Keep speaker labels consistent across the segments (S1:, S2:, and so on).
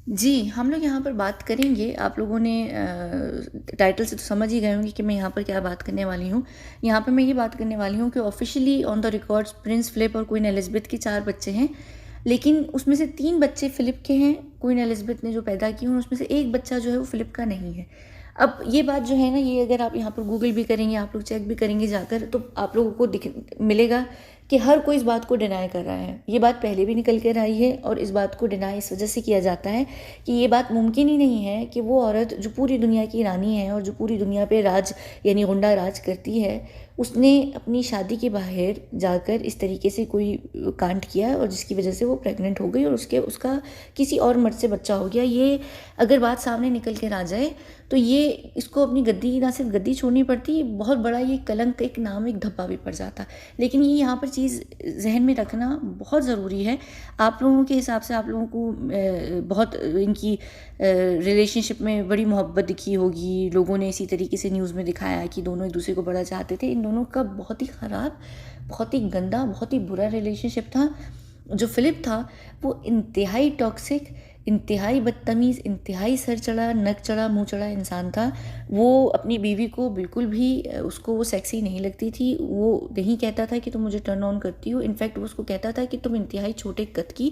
S1: जी, हम लोग यहाँ पर बात करेंगे। आप लोगों ने टाइटल से तो समझ ही गए होंगे कि मैं यहाँ पर क्या बात करने वाली हूँ। यहाँ पे मैं ये बात करने वाली हूँ कि officially on the records Prince Philip और क्वीन एलिज़ाबेथ के 4 बच्चे हैं, लेकिन उसमें से 3 बच्चे फ़िलिप के हैं, क्वीन एलिज़ाबेथ ने जो पैदा किए हैं, उसमें से 1 बच्चा जो है वो फ़िलिप का नहीं है। अब ये बात जो है ना, ये अगर आप यहाँ पर गूगल भी करेंगे, आप लोग चेक भी करेंगे जाकर, तो आप लोगों को दिख मिलेगा कि हर कोई इस बात को डिनाई कर रहा है। ये बात पहले भी निकल कर आई है और इस बात को डिनाई इस वजह से किया जाता है कि ये बात मुमकिन ही नहीं है कि वो औरत जो पूरी दुनिया की रानी है और जो पूरी दुनिया पे राज यानी गुंडा राज करती है, उसने अपनी शादी के बाहर जाकर इस तरीके से कोई कांड किया और जिसकी वजह से वो प्रेग्नेंट हो गई और उसका किसी और मर्द से बच्चा हो गया। ये अगर बात सामने निकल कर आ जाए तो ये इसको अपनी गद्दी, ना सिर्फ गद्दी छोड़नी पड़ती, बहुत बड़ा ये कलंक, एक नाम, एक धब्बा भी पड़ जाता। लेकिन ये यहाँ पर चीज़ जहन में रखना बहुत ज़रूरी है। आप लोगों के हिसाब से आप लोगों को बहुत इनकी रिलेशनशिप में बड़ी मोहब्बत दिखी होगी, लोगों ने इसी तरीके से न्यूज़ में दिखाया कि दोनों एक दूसरे को बड़ा चाहते थे। इन दोनों का बहुत ही ख़राब, बहुत ही गंदा, बहुत ही बुरा रिलेशनशिप था। जो फ़िलिप था वो इंतहाई टॉक्सिक, इंतहाई बदतमीज़, इंतहाई सर चढ़ा, नक चढ़ा, मुँह चढ़ा इंसान था। वो अपनी बीवी को बिल्कुल भी उसको वो सेक्सी नहीं लगती थी। वो नहीं कहता था कि तुम मुझे टर्न ऑन करती हो। इनफैक्ट वो उसको कहता था कि तुम इंतहाई छोटे कद की,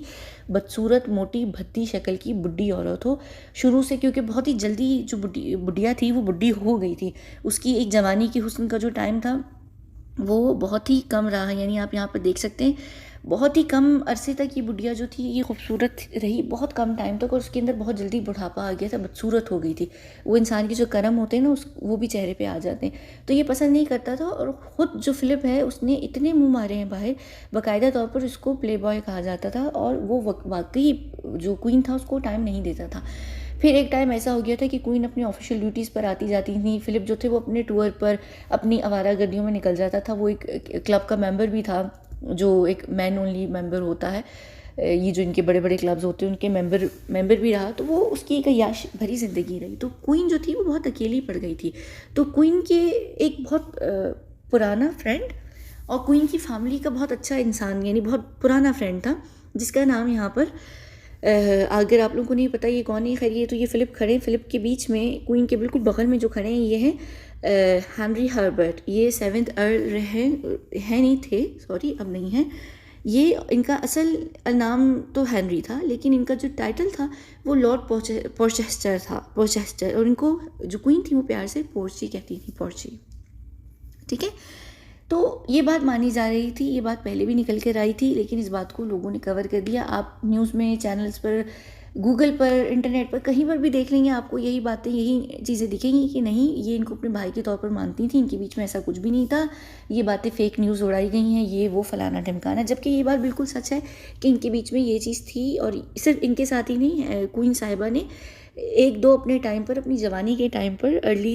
S1: बदसूरत, मोटी, भद्दी शक्ल की बुड्ढी औरत हो। शुरू से, क्योंकि बहुत ही जल्दी जो बुढ़िया थी वो बुढ़ी हो गई थी। उसकी एक जवानी की हुस्न का जो टाइम था वो बहुत ही कम रहा। यानी आप यहाँ पर देख सकते हैं, बहुत ही कम अरसे तक ये बुढ़िया जो थी ये खूबसूरत रही, बहुत कम टाइम तक, और उसके अंदर बहुत जल्दी बुढ़ापा आ गया था, बदसूरत हो गई थी। वो इंसान के जो कर्म होते हैं ना, वो भी चेहरे पे आ जाते हैं। तो ये पसंद नहीं करता था और ख़ुद जो फ़िलिप है उसने इतने मुंह मारे हैं बाहर, बाकायदा तौर पर उसको प्ले बॉय कहा जाता था और वो वाकई जो क्वीन था उसको टाइम नहीं देता था। फिर एक टाइम ऐसा हो गया था कि क्वीन अपनी ऑफिशियल ड्यूटीज़ पर आती जाती थी, फ़िलिप जो थे वो अपने टूर पर अपनी आवारागर्दियों में निकल जाता था। वो एक क्लब का मेंबर भी था, जो एक मैन ओनली मेंबर होता है। ये जो इनके बड़े बड़े क्लब्स होते हैं उनके मेंबर भी रहा। तो वो उसकी एक याश भरी ज़िंदगी रही। तो क्वीन जो थी वो बहुत अकेली पड़ गई थी। तो क्वीन के एक बहुत पुराना फ्रेंड और क्वीन की फैमिली का बहुत अच्छा इंसान, यानी बहुत पुराना फ्रेंड था, जिसका नाम यहाँ पर अगर आप लोगों को नहीं पता ये कौन है, खैर ये तो ये फ़िलिप खड़े हैं। फ़िलिप के बीच में, क्वीन के बिल्कुल बगल में जो खड़े हैं ये हैं हेनरी हर्बर्ट। ये 7th अर्ल हैं नहीं थे, सॉरी अब नहीं है। ये इनका असल नाम तो हेनरी था, लेकिन इनका जो टाइटल था वो लॉर्ड पोर्चेस्टर था, पोर्चेस्टर। और इनको जो क्वीन थी वो प्यार से पोर्ची कहती थी, पोर्ची। ठीक है। तो ये बात मानी जा रही थी, ये बात पहले भी निकल कर आई थी, लेकिन इस बात को लोगों ने कवर कर दिया। आप न्यूज़ में, चैनल्स पर, गूगल पर, इंटरनेट पर कहीं पर भी देख लेंगे, आपको यही बातें, यही चीज़ें दिखेंगी कि नहीं, ये इनको अपने भाई के तौर पर मानती थी, इनके बीच में ऐसा कुछ भी नहीं था, ये बातें फेक न्यूज़ उड़ाई गई हैं, ये वो फलाना ढिमकाना। जबकि ये बात बिल्कुल सच है कि इनके बीच में ये चीज़ थी। और सिर्फ इनके साथ ही नहीं, क्वीन साहिबा ने एक दो अपने टाइम पर, अपनी जवानी के टाइम पर, अर्ली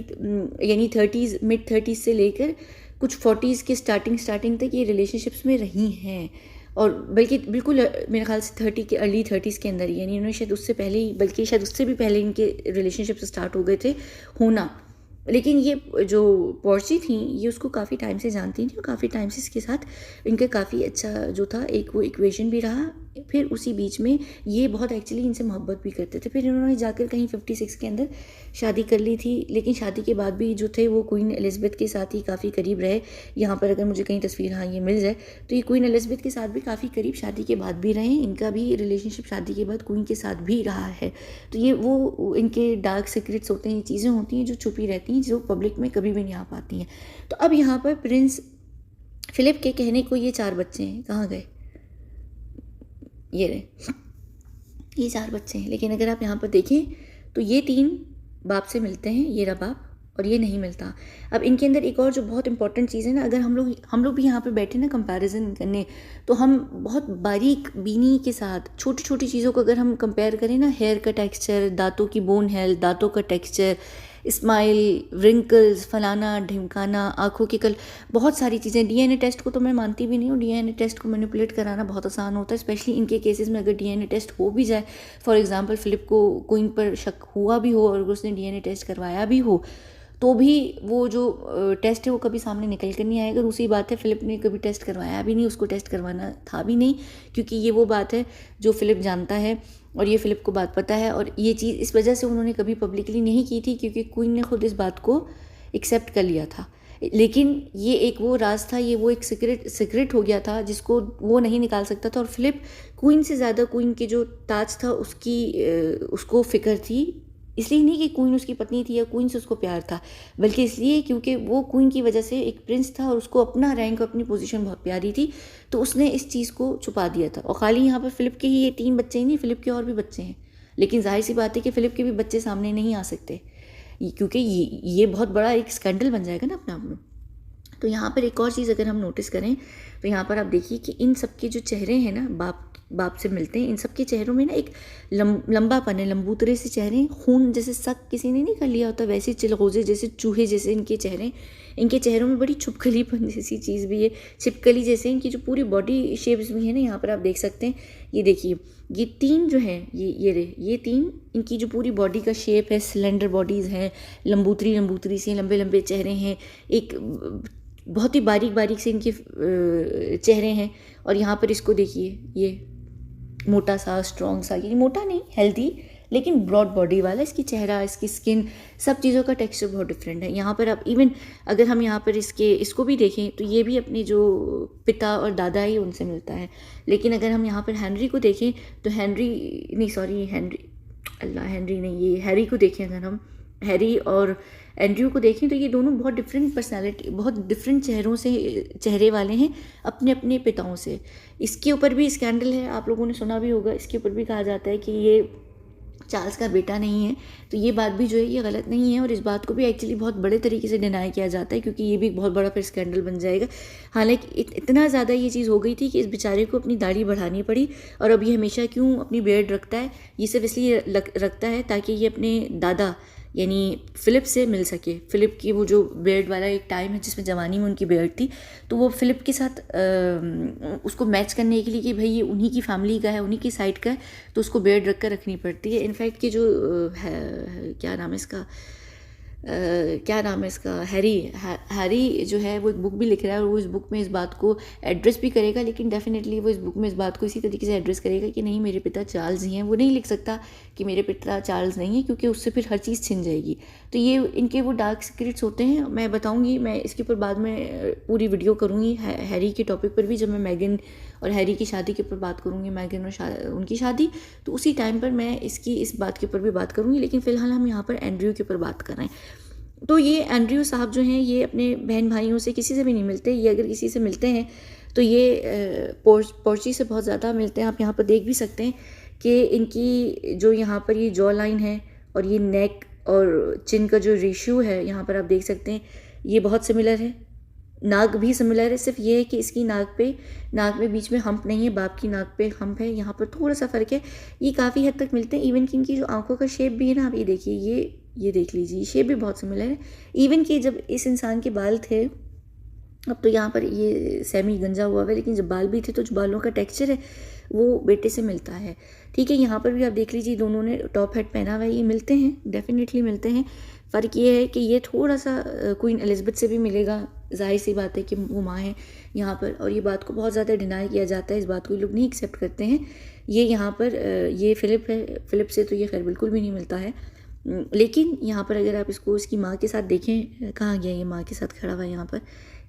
S1: यानी 30s, मिड 30s से लेकर कुछ 40s के स्टार्टिंग तक ये रिलेशनशिप्स में रही हैं। और बल्कि बिल्कुल मेरे ख्याल से 30 के अर्ली 30s के अंदर ही, यानी उन्होंने शायद उससे पहले ही, बल्कि शायद उससे भी पहले इनके रिलेशनशिप्स स्टार्ट हो गए थे होना। लेकिन ये जो पॉर्ची थी ये उसको काफ़ी टाइम से जानती थी और काफ़ी टाइम से इसके साथ इनका काफ़ी अच्छा जो था एक वो इक्वेशन भी रहा। फिर उसी बीच में ये बहुत एक्चुअली इनसे मोहब्बत भी करते थे। फिर इन्होंने जाकर कहीं 56 के अंदर शादी कर ली थी, लेकिन शादी के बाद भी जो थे वो क्वीन एलिज़ाबेथ के साथ ही काफ़ी करीब रहे। यहाँ पर अगर मुझे कहीं तस्वीर हाँ ये मिल जाए तो ये क्वीन एलिज़ाबेथ के साथ भी काफ़ी करीब शादी के बाद भी रहे। इनका भी रिलेशनशिप शादी के बाद क्वीन के साथ भी रहा है। तो ये वो इनके डार्क सीक्रेट्स होते हैं, ये चीज़ें होती हैं जो छुपी रहती हैं, जो पब्लिक में कभी भी नहीं आ पाती हैं। तो अब यहाँ पर प्रिंस फ़िलिप के कहने को ये 4 बच्चे हैं, कहाँ गए? ये रहे, ये 4 बच्चे हैं। लेकिन अगर आप यहाँ पर देखें तो ये 3 बाप से मिलते हैं, ये रहा बाप, और ये नहीं मिलता। अब इनके अंदर एक और जो बहुत इंपॉर्टेंट चीज़ है ना, अगर हम लोग भी यहाँ पे बैठे ना कंपैरिजन करने, तो हम बहुत बारीक बीनी के साथ छोटी छोटी चीज़ों को अगर हम कंपेयर करें ना, हेयर का टेक्सचर, दांतों की बोन हेल्थ, दांतों का टेक्सचर, स्माइल, रिंकल्स, फलाना ढिमकाना, आँखों की कल, बहुत सारी चीज़ें। डीएनए टेस्ट को तो मैं मानती भी नहीं हूँ। डीएनए टेस्ट को मैनिपुलेट कराना बहुत आसान होता है, स्पेशली इनके केसेस में। अगर डीएनए टेस्ट हो भी जाए, फॉर एग्जांपल फ़िलिप को क्वीन पर शक हुआ भी हो और उसने डीएनए टेस्ट करवाया भी हो, तो भी वो जो टेस्ट है वो कभी सामने निकल कर नहीं आएगा। दूसरी बात है, फ़िलिप ने कभी टेस्ट करवाया भी नहीं, उसको टेस्ट करवाना था भी नहीं, क्योंकि ये वो बात है जो फ़िलिप जानता है और ये फ़िलिप को बात पता है, और ये चीज़ इस वजह से उन्होंने कभी पब्लिकली नहीं की थी क्योंकि क्वीन ने खुद इस बात को एक्सेप्ट कर लिया था। लेकिन ये एक वो राज था, ये वो एक सीक्रेट हो गया था जिसको वो नहीं निकाल सकता था। और फ़िलिप क्वीन से ज़्यादा, क्वीन के जो ताज था उसको फ़िक्र थी, इसलिए नहीं कि क्वीन उसकी पत्नी थी या क्वीन से उसको प्यार था, बल्कि इसलिए क्योंकि वो क्वीन की वजह से एक प्रिंस था और उसको अपना रैंक, अपनी पोजीशन बहुत प्यारी थी, तो उसने इस चीज़ को छुपा दिया था। और खाली यहाँ पर फ़िलिप के ही ये 3 बच्चे ही नहीं, फ़िलिप के और भी बच्चे हैं, लेकिन जाहिर सी बात है कि फ़िलिप के भी बच्चे सामने नहीं आ सकते क्योंकि ये बहुत बड़ा एक स्कैंडल बन जाएगा ना अपने आप में। तो यहाँ पर एक और चीज़ अगर हम नोटिस करें तो यहाँ पर आप देखिए कि इन सब के जो चेहरे हैं ना, बाप से मिलते हैं, इन सब के चेहरों में ना एक लंबापन है, लंबूतरे से चेहरे हैं, खून जैसे सक किसी ने नहीं कर लिया होता वैसे, चिलगोजे जैसे, चूहे जैसे इनके चेहरे, इनके चेहरों में बड़ी छुपकलीपन जैसी चीज़ भी है, छिपकली जैसे इनकी जो पूरी बॉडी शेप्स भी है ना, यहाँ पर आप देख सकते हैं। ये देखिए ये 3 जो हैं, ये 3 इनकी जो पूरी बॉडी का शेप है, सिलेंडर बॉडीज़ हैं, लंबूतरी सी, लंबे लंबे चेहरे हैं, एक बहुत ही बारीक बारीक से इनके चेहरे हैं। और यहाँ पर इसको देखिए, ये मोटा सा, स्ट्रॉन्ग सा, ये मोटा नहीं, हेल्दी लेकिन ब्रॉड बॉडी वाला, इसकी चेहरा, इसकी स्किन, सब चीज़ों का टेक्सचर बहुत डिफरेंट है। यहाँ पर आप इवन अगर हम यहाँ पर इसको भी देखें तो ये भी अपने जो पिता और दादा ही उनसे मिलता है। लेकिन अगर हम यहाँ पर हैरी को देखें तो हैरी को देखें, अगर हम हैरी और एंड्रयू को देखें तो ये दोनों बहुत डिफरेंट पर्सनालिटी, बहुत डिफरेंट चेहरे वाले हैं अपने अपने पिताओं से। इसके ऊपर भी स्कैंडल है, आप लोगों ने सुना भी होगा, इसके ऊपर भी कहा जाता है कि ये चार्ल्स का बेटा नहीं है। तो ये बात भी जो है ये गलत नहीं है, और इस बात को भी एक्चुअली बहुत बड़े तरीके से डिनाई किया जाता है क्योंकि ये भी बहुत बड़ा फिर स्कैंडल बन जाएगा। हालांकि इतना ज़्यादा ये चीज़ हो गई थी कि इस बेचारे को अपनी दाढ़ी बढ़ानी पड़ी, और अब ये हमेशा क्यों अपनी बियर्ड रखता है, ये सिर्फ इसलिए रखता है ताकि ये अपने दादा यानी फ़िलिप से मिल सके। फ़िलिप की वो जो बियर्ड वाला एक टाइम है जिसमें जवानी में उनकी बियर्ड थी, तो वो फ़िलिप के साथ उसको मैच करने के लिए कि भाई ये उन्हीं की फैमिली का है, उन्हीं की साइड का है, तो उसको बियर्ड रख कर रखनी पड़ती है। इनफैक्ट कि जो क्या नाम है इसका हैरी जो है वो एक बुक भी लिख रहा है, और वो इस बुक में इस बात को एड्रेस भी करेगा, लेकिन डेफिनेटली वो इस बुक में इस बात को इसी तरीके से एड्रेस करेगा कि नहीं, मेरे पिता चार्ल्स ही हैं। वो नहीं लिख सकता कि मेरे पिता चार्ल्स नहीं है, क्योंकि उससे फिर हर चीज़ छिन जाएगी। तो ये इनके वो डार्क सीक्रेट्स होते हैं। मैं बताऊँगी, मैं इसके ऊपर बाद में पूरी वीडियो करूँगी हैरी के टॉपिक पर भी, जब मैं मैगन और हैरी की शादी के ऊपर बात करूँगी, मैगन और उनकी शादी, तो उसी टाइम पर मैं इस बात के ऊपर भी बात करूँगी। लेकिन फ़िलहाल हम यहाँ पर एंड्रयू के ऊपर बात कर रहे हैं। तो ये एंड्रयू साहब जो हैं, ये अपने बहन भाइयों से किसी से भी नहीं मिलते। ये अगर किसी से मिलते हैं तो ये पोर्ची से बहुत ज़्यादा मिलते हैं। आप यहाँ पर देख भी सकते हैं कि इनकी जो यहाँ पर ये जॉ लाइन है और ये नेक और चिन का जो रेशियो है, यहाँ पर आप देख सकते हैं ये बहुत सिमिलर है। नाक भी सिमिलर है, सिर्फ ये है कि इसकी नाक में बीच में हम्प नहीं है, बाप की नाक पे हम्प है, यहाँ पर थोड़ा सा फ़र्क है। ये काफ़ी हद तक मिलते हैं। इवन कि इनकी जो आंखों का शेप भी है ना, आप ये देखिए, ये देख लीजिए, शेप भी बहुत सिमिलर है। इवन कि जब इस इंसान के बाल थे, अब तो यहाँ पर ये सेमी गंजा हुआ है, लेकिन जब बाल भी थे तो जो बालों का टेक्सचर है वो बेटे से मिलता है। ठीक है, यहाँ पर भी आप देख लीजिए, दोनों ने टॉप हैट पहना हुआ है, ये मिलते हैं, डेफिनेटली मिलते हैं। फ़र्क ये है कि ये थोड़ा सा क्वीन एलिज़ाबेथ से भी मिलेगा, जाहिर सी बात है कि वो माँ है यहाँ पर, और ये बात को बहुत ज़्यादा डिनाई किया जाता है, इस बात को लोग नहीं एक्सेप्ट करते हैं। ये यहाँ पर ये फ़िलिप है, फ़िलिप से तो ये खैर बिल्कुल भी नहीं मिलता है। लेकिन यहाँ पर अगर आप इसको इसकी माँ के साथ देखें, कहाँ गया ये माँ के साथ खड़ा हुआ है, यहाँ पर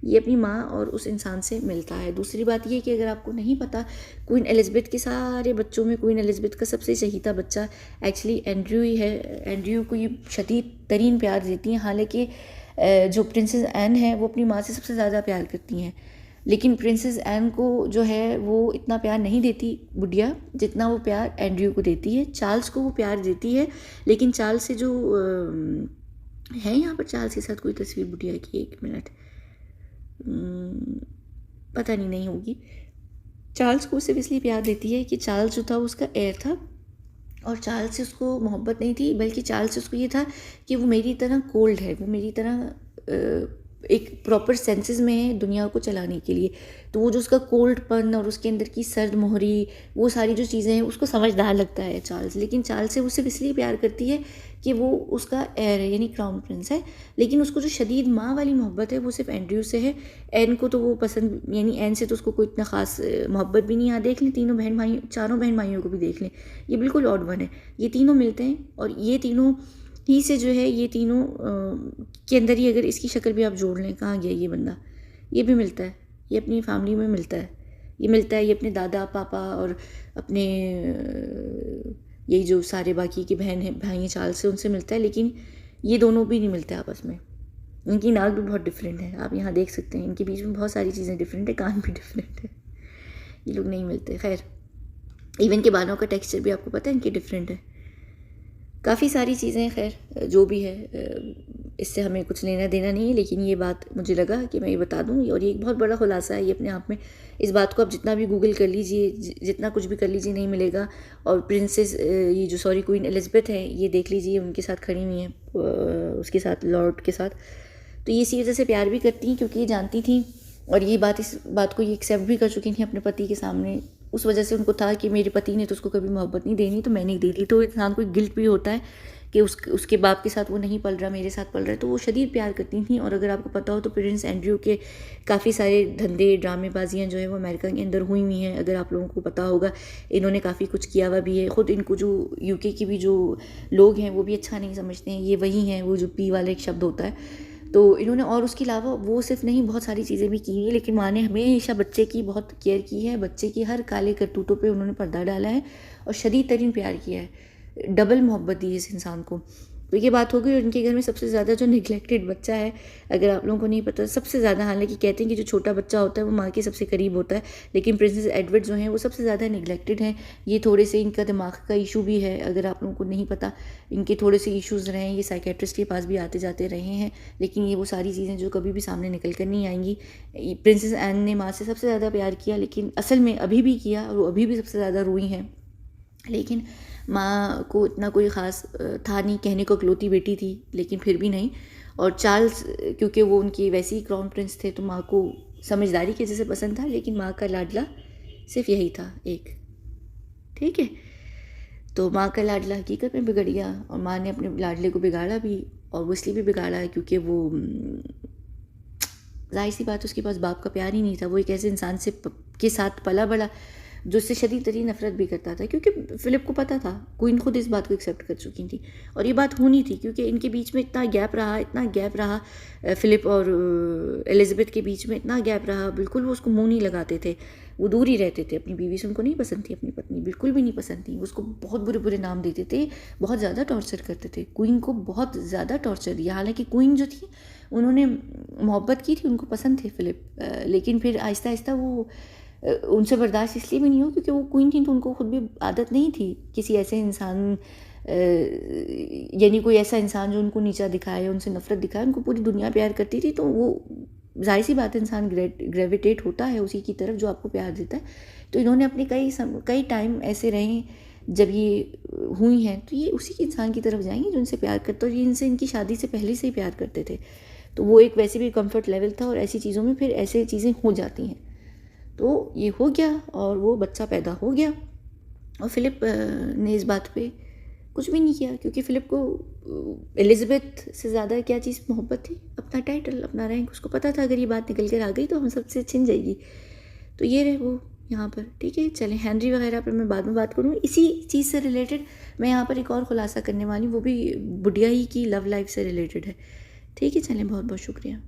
S1: ये अपनी माँ और उस इंसान से मिलता है। दूसरी बात ये कि अगर आपको नहीं पता, क्वीन एलिज़ाबेथ के सारे बच्चों में क्वीन एलिज़ाबेथ का सबसे चहीता बच्चा एक्चुअली एंड्रयू ही है। एंड्रयू को ये शदीद तरीन प्यार देती हैं। हालांकि जो प्रिंसेस एन है वो अपनी माँ से सबसे ज़्यादा प्यार करती हैं, लेकिन प्रिंसेस एन को जो है वो इतना प्यार नहीं देती बुढ़िया, जितना वो प्यार एंड्रयू को देती है। चार्ल्स को वो प्यार देती है, लेकिन चार्ल्स से जो है, यहाँ पर चार्ल्स के साथ कोई तस्वीर बुढ़िया की, 1 मिनट, पता नहीं होगी। चार्ल्स को सिर्फ इसलिए प्यार देती है कि चार्ल्स जो था वो उसका हेयर था, और चार्ल्स से उसको मोहब्बत नहीं थी, बल्कि चार्ल्स से उसको ये था कि वो मेरी तरह कोल्ड है, वो मेरी तरह एक प्रॉपर सेंसेस में है दुनिया को चलाने के लिए। तो वो जो उसका कोल्डपन और उसके अंदर की सर्द मोहरी, वो सारी जो चीज़ें हैं उसको समझदार लगता है चार्ल्स। लेकिन चार्ल्स से वो सिर्फ इसलिए प्यार करती है कि वो उसका हेir है, यानी क्राउन प्रिंस है। लेकिन उसको जो शदीद माँ वाली मोहब्बत है वो सिर्फ एंड्रयू से है। एन को तो वो पसंद, यानी एन से तो उसको कोई इतना ख़ास मोहब्बत भी नहीं। यहाँ देख लें तीनों बहन भाई, चारों बहन भाइयों को भी देख लें, ये बिल्कुल ऑड वन है। ये तीनों मिलते हैं और ये तीनों ही से जो है, ये तीनों के अंदर ही अगर इसकी शक्ल भी आप जोड़ लें, कहाँ गया ये बंदा, ये भी मिलता है, ये अपनी फैमिली में मिलता है, ये मिलता है, ये अपने दादा पापा और अपने यही जो सारे बाकी के बहन हैं भाई हैं चार्ल्स से, उनसे मिलता है। लेकिन ये दोनों भी नहीं मिलते आपस में। इनकी नाक भी बहुत डिफरेंट है, आप यहाँ देख सकते हैं, इनके बीच में बहुत सारी चीज़ें डिफरेंट है, कान भी डिफरेंट है, ये लोग नहीं मिलते। खैर, इवन के बालों का टेक्सचर भी आपको पता है इनके डिफरेंट है, काफ़ी सारी चीज़ें। खैर जो भी है, इससे हमें कुछ लेना देना नहीं है, लेकिन ये बात मुझे लगा कि मैं ये बता दूं। और ये एक बहुत बड़ा खुलासा है ये अपने आप में। इस बात को आप जितना भी गूगल कर लीजिए, जितना कुछ भी कर लीजिए, नहीं मिलेगा। और प्रिंसेस ये जो क्वीन एलिज़ाबेथ है, ये देख लीजिए उनके साथ खड़ी हुई हैं, उसके साथ लॉर्ड के साथ। तो ये इसी वजह से प्यार भी करती हैं क्योंकि ये जानती थी और ये बात, इस बात को ये एक्सेप्ट भी कर चुकी थी अपने पति के सामने। उस वजह से उनको था कि मेरे पति ने तो उसको कभी मोहब्बत नहीं देनी, तो मैं नहीं दे रही। तो इंसान को गिल्ट भी होता है कि उसके बाप के साथ वो नहीं पल रहा, मेरे साथ पल रहा है। तो वो शदीद प्यार करती थी। और अगर आपको पता हो तो प्रिंस एंड्रयू के काफ़ी सारे धंधे ड्रामेबाजियाँ जो है वो अमेरिका के अंदर हुई हुई हैं। अगर आप लोगों को पता होगा, इन्होंने काफ़ी कुछ किया हुआ भी है। ख़ुद इनको जो यूके की भी जो लोग हैं वो भी अच्छा नहीं समझते हैं। ये वही हैं, वो जो पी वाला एक शब्द होता है। तो इन्होंने, और उसके अलावा वो सिर्फ नहीं, बहुत सारी चीज़ें भी की हैं। लेकिन माँ ने हमेशा बच्चे की बहुत केयर की है, बच्चे की हर काले करतूतों पे उन्होंने पर्दा डाला है और शदीद तरीन प्यार किया है, डबल मोहब्बत दी है इस इंसान को। तो ये बात हो गई। और इनके घर में सबसे ज़्यादा जो निगलेक्टेड बच्चा है, अगर आप लोगों को नहीं पता, सबसे ज़्यादा, हालांकि कहते हैं कि जो छोटा बच्चा होता है वो माँ के सबसे करीब होता है, लेकिन प्रिंसेस एडवर्ड जो हैं वो सबसे ज़्यादा निगलेक्टेड हैं। ये थोड़े से, इनका दिमाग का इशू भी है, अगर आप लोगों को नहीं पता, इनके थोड़े से इश्यूज़ रहे हैं। ये साइकेट्रिस्ट के पास भी आते जाते रहे हैं, लेकिन ये वो सारी चीज़ें जो कभी भी सामने निकल कर नहीं आएंगी। प्रिंसेस एन ने माँ से सबसे ज़्यादा प्यार किया, लेकिन असल में अभी भी किया, और वो अभी भी सबसे ज़्यादा रोई हैं। लेकिन माँ को इतना कोई ख़ास था नहीं, कहने को इकलौती बेटी थी, लेकिन फिर भी नहीं। और चार्ल्स, क्योंकि वो उनकी वैसे ही क्राउन प्रिंस थे, तो माँ को समझदारी की वजह से पसंद था, लेकिन माँ का लाडला सिर्फ यही था एक, ठीक है। तो माँ का लाडला हकीकत में बिगड़ गया, और माँ ने अपने लाडले को बिगाड़ा भी, और वो इसलिए भी बिगाड़ा है क्योंकि वो, जाहिर सी बात, उसके पास बाप का प्यार ही नहीं था। वो एक ऐसे इंसान से के साथ पला बड़ा जो उससे शदीद तरीन नफरत भी करता था, क्योंकि फ़िलिप को पता था, क्वीन खुद इस बात को एक्सेप्ट कर चुकी थी, और ये बात होनी थी, क्योंकि इनके बीच में इतना गैप रहा, फ़िलिप और एलिज़ाबेथ के बीच में इतना गैप रहा, बिल्कुल वो उसको मुँह नहीं लगाते थे, वो दूर ही रहते थे अपनी बीवी से। उनको नहीं पसंद थी अपनी पत्नी, बिल्कुल भी नहीं पसंद थी। उसको बहुत बुरे बुरे नाम देते थे, बहुत ज़्यादा टॉर्चर करते थे, क्वीन को बहुत ज़्यादा टॉर्चर दिया। हालांकि क्वीन जो थी, उन्होंने मोहब्बत की थी, उनको पसंद थे फ़िलिप, लेकिन फिर आहिस्ता आहिस्ता वो उनसे बर्दाश्त इसलिए भी नहीं हो क्योंकि वो क्वीन थी, तो उनको खुद भी आदत नहीं थी किसी ऐसे इंसान, यानी कोई ऐसा इंसान जो उनको नीचा दिखाए, उनसे नफरत दिखाए। उनको पूरी दुनिया प्यार करती थी, तो वो जाहिर सी बात है, इंसान ग्रेविटेट होता है उसी की तरफ जो आपको प्यार देता है। तो इन्होंने अपने कई टाइम ऐसे रहे जब ये हुई हैं, तो ये उसी इंसान की तरफ जाएंगी जो इनसे प्यार करता, और ये इनसे इनकी शादी से पहले से ही प्यार करते थे। तो वो एक वैसे भी कंफर्ट लेवल था, और ऐसी चीज़ों में फिर ऐसे चीज़ें हो जाती हैं। तो ये हो गया, और वो बच्चा पैदा हो गया, और फ़िलिप ने इस बात पे कुछ भी नहीं किया, क्योंकि फ़िलिप को एलिज़ाबेथ से ज़्यादा क्या चीज़ मोहब्बत थी, अपना टाइटल, अपना रैंक। उसको पता था अगर ये बात निकल कर आ गई तो हम सबसे छिन जाएगी। तो ये रहे वो यहाँ पर, ठीक है। चलें, हेनरी वगैरह पर मैं बाद में बात करूँगी। इसी चीज़ से रिलेटेड मैं यहाँ पर एक और ख़ुलासा करने वाली हूँ, वो भी बुढ़िया ही की लव लाइफ से रिलेटेड है, ठीक है। चलें, बहुत बहुत शुक्रिया।